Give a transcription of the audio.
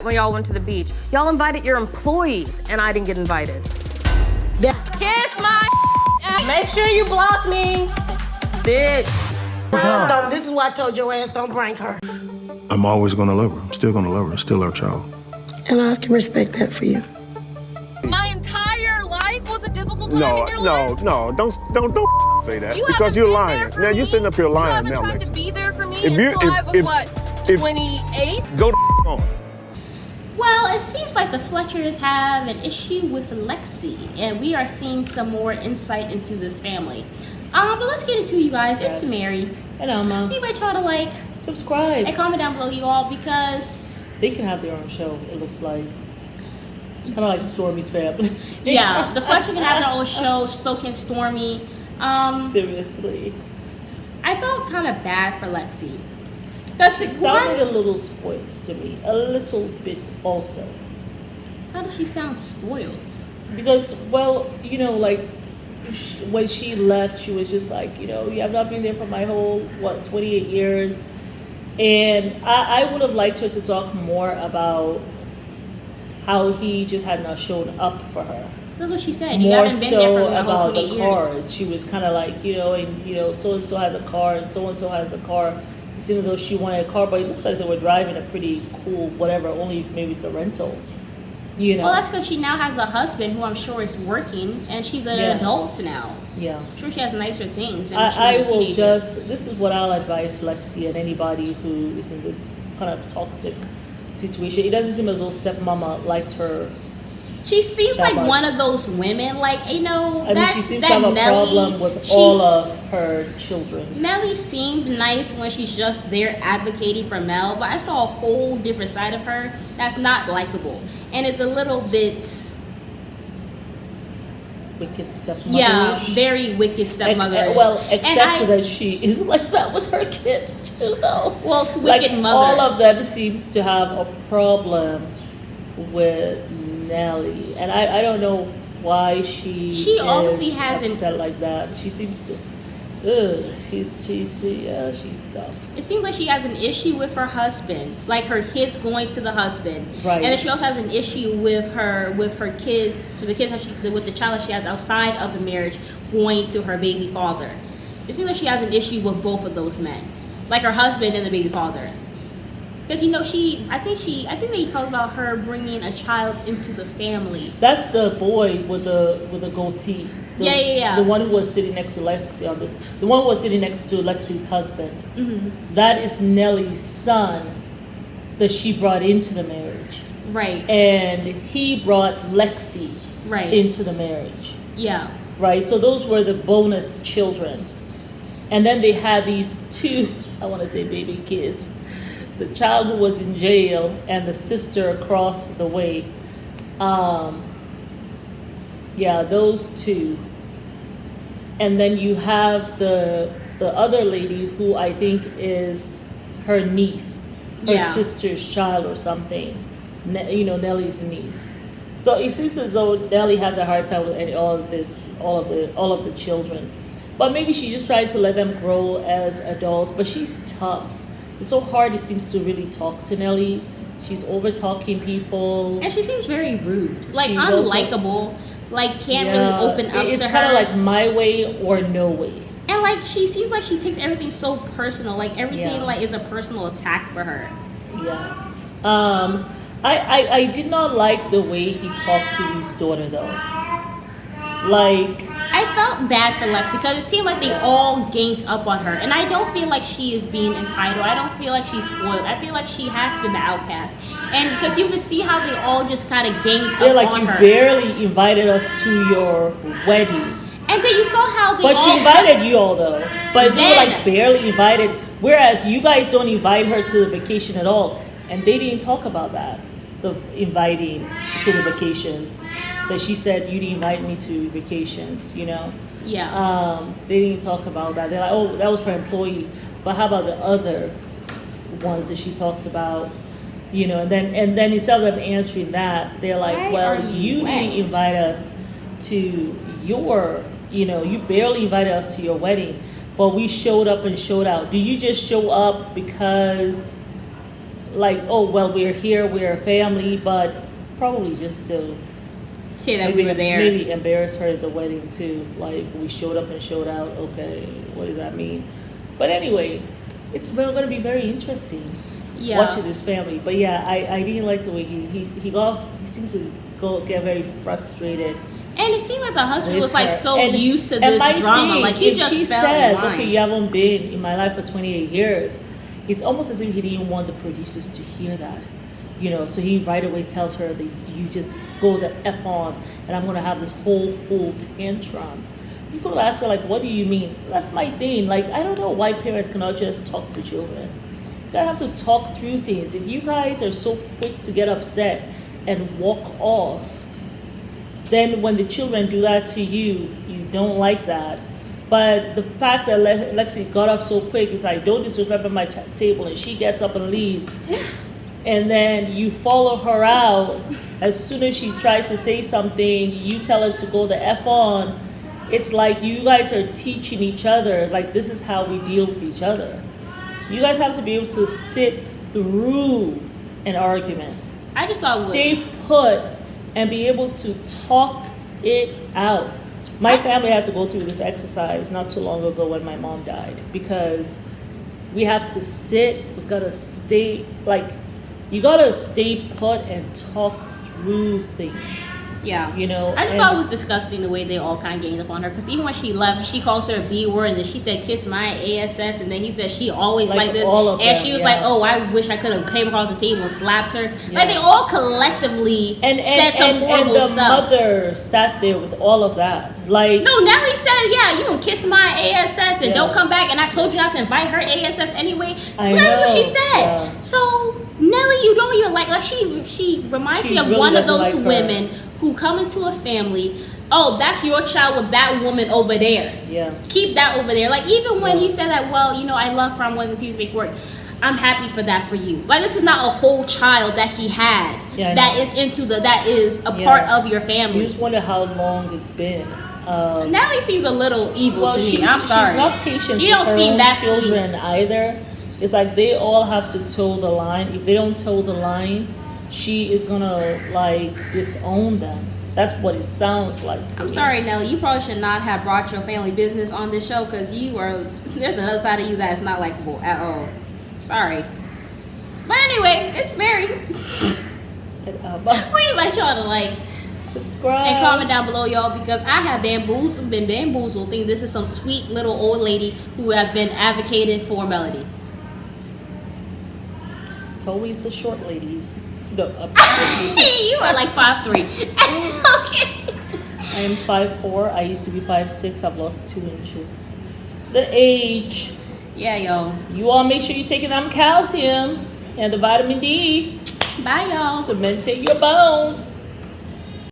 When y'all went to the beach, y'all invited your employees, and I didn't get invited. Yeah. Kiss my Make sure you block me, bitch. This is why I told your ass don't bring her. I'm always gonna love her. I'm still gonna love her. Still our child. And I can respect that for you. My entire life was a difficult time in your life. No. Don't say that You because haven't you're been lying. there for Now me. you're sitting up here lying You now, haven't tried to Lexi. be there for me If you- until I was if- what, if- 28? Go on. Well, it seems like the Fletchers have an issue with Lexi, and we are seeing some more insight into this family. But let's get into you guys. Yes. It's Mary. And Alma. You might try to like Subscribe. and comment down below, you all, because They can have their own show, it looks like. Kind of like Stormy's family. yeah, the Fletchers can have their own show. So can Stormy. Seriously. I felt kind of bad for Lexi. Because It sounded a little spoiled to me. A little bit also. how does she sound spoiled? Because, well, you know, like, when she left, she was just like, you know, yeah, I've not been there for my whole, 28 years. And I would have liked her to talk more about how he just had not shown up for her. That's what she said. You More haven't been there so for the whole about 28 the years. cars. She was kind of like, you know, and, you know, so-and-so has a car and so-and-so has a car. It seemed as though she wanted a car, but it looks like they were driving a pretty cool whatever, only if maybe it's a rental. You know? Well, that's because she now has a husband who I'm sure is working, and she's an Yeah. adult now. Yeah. I'm sure she has nicer things than she I was a will teenager. just, this is what I'll advise Lexi and anybody who is in this kind of toxic situation. It doesn't seem as though stepmama likes her. She seems that like much. one of those women, like, you know, I mean, that, she seems that to have a Nelly, problem with she's- all of her children. Nelly seemed nice when she's just there advocating for Mel, but I saw a whole different side of her that's not likable. And it's a little bit, Wicked stepmother. yeah, very wicked stepmother. Well, except that she is like that with her kids too, though. Well, it's Like, wicked mother. all of them seems to have a problem with Nelly, and I don't know why she obviously is has an- upset like that. She seems to, she's tough. It seems like she has an issue with her husband, like her kids going to the husband, Right. and then she also has an issue with her kids, with the child that she has outside of the marriage going to her baby father. It seems like she has an issue with both of those men, like her husband and the baby father. Because you know I think they talked about her bringing a child into the family. That's the boy with the goatee. Yeah. The one who was sitting next to Lexi on this. The one who was sitting next to Lexi's husband. Mm-hmm. That is Nelly's son that she brought into the marriage. Right. And he brought Lexi Right. into the marriage. Yeah. Right? So those were the bonus children. And then they had these two, I want to say baby kids. The child who was in jail and the sister across the way. Yeah, those two. And then you have the other lady who I think is her niece, her Yeah. sister's child or something. You know, Nelly's niece. So it seems as though Nelly has a hard time with all of the children. But maybe she just tried to let them grow as adults. But she's tough. It's so hard, it seems, to really talk to Nelly. She's over talking people. And she seems very rude, like She's also- unlikable, like can't Yeah, really open up it's to her. kind of like my way or no way. And like she seems like she takes everything so personal, like everything Yeah. like is a personal attack for her. Yeah. I did not like the way he talked to his daughter though. Like, I felt bad for Lexi because it seemed like they all ganged up on her, and I don't feel like she is being entitled. I don't feel like she's spoiled. I feel like she has been the outcast, and because you can see how they all just kind of ganged yeah, up like on you her. barely invited us to your wedding. And then you saw how they But all she invited you all though. But they were like Zen. barely invited. Whereas you guys don't invite her to the vacation at all. And they didn't talk about that. The inviting to the vacations. That she said you didn't invite me to vacations, you know? Yeah. They didn't talk about that. They're like, oh, that was for employee. But how about the other ones that she talked about? You know, and then instead of them answering that, they're like, Why well, are you didn't wet? invite us to your, you know, you barely invited us to your wedding, but we showed up and showed out. Do you just show up because like, oh well, we're here, we're a family, but probably just to Say that we were there. maybe embarrass her at the wedding too. Like we showed up and showed out. Okay, what does that mean? But anyway, it's going to be very interesting watching this family. But yeah, I didn't like the way he seems to get very frustrated. And it seemed like the husband was like her. so And- used to and my this drama. thing, Like he if just she fell says, in line. okay, you haven't been in my life for 28 years. It's almost as if he didn't want the producers to hear that. You know, so he right away tells her that you just go the F on and I'm going to have this whole full tantrum. You could ask her, like, what do you mean? That's my thing. Like, I don't know why parents cannot just talk to children. You gotta have to talk through things. If you guys are so quick to get upset and walk off, then when the children do that to you, you don't like that. But the fact that Lexi got up so quick is like, don't disrespect my table, and she gets up and leaves. And then you follow her out. As soon as she tries to say something, you tell her to go the F on. It's like you guys are teaching each other, like this is how we deal with each other. You guys have to be able to sit through an argument. I just thought it was. Stay put and be able to talk it out. My family had to go through this exercise not too long ago when my mom died, because we have to sit, we gotta stay, like, you gotta stay put and talk through things. Yeah. You know, I just and- thought it was disgusting the way they all kind of ganged up on her. Because even when she left, she called her a B word, and then she said, kiss my ASS, and then he said she always like this. all of and them, she was yeah. like, oh, I wish I could have came across the table and slapped her. Like, they all collectively said some horrible and the stuff. mother sat there with all of that. Like, No, Nelly said, yeah, you can kiss my ASS and Yeah. don't come back. And I told you not to invite her ASS anyway. I That's what she know, said. yeah. So, Nelly, you don't even like she reminds She me of really one of doesn't those like her. women who come into a family. Oh, that's your child with that woman over there. yeah. Keep that over there. Like, even when Yeah. he said that, well, you know, I love her, I'm going to continue to make work. I'm happy for that for you. Like, this is not a whole child that he had Yeah, I that know. is that is a Yeah. part of your You family. just wonder how long it's been. Nelly seems a little evil to me. she's, I'm sorry. She's not patient She with don't her seem own that children sweet. either. It's like they all have to toe the line. If they don't toe the line, she is gonna like disown them. That's what it sounds like to I'm me. sorry, Nelly. You probably should not have brought your family business on this show because there's another side of you that's not likable at all. Sorry. But anyway, it's Mary. But We invite y'all to like subscribe and comment down below, y'all, because I have been bamboozled. Think this is some sweet little old lady who has been advocating for Melody. It's always the short ladies. No, You are like 5'3". Okay. I am 5'4". I used to be 5'6". I've lost 2 inches. The age. Yeah, yo. You all make sure you're taking them calcium and the vitamin D Bye, y'all. to maintain your bones.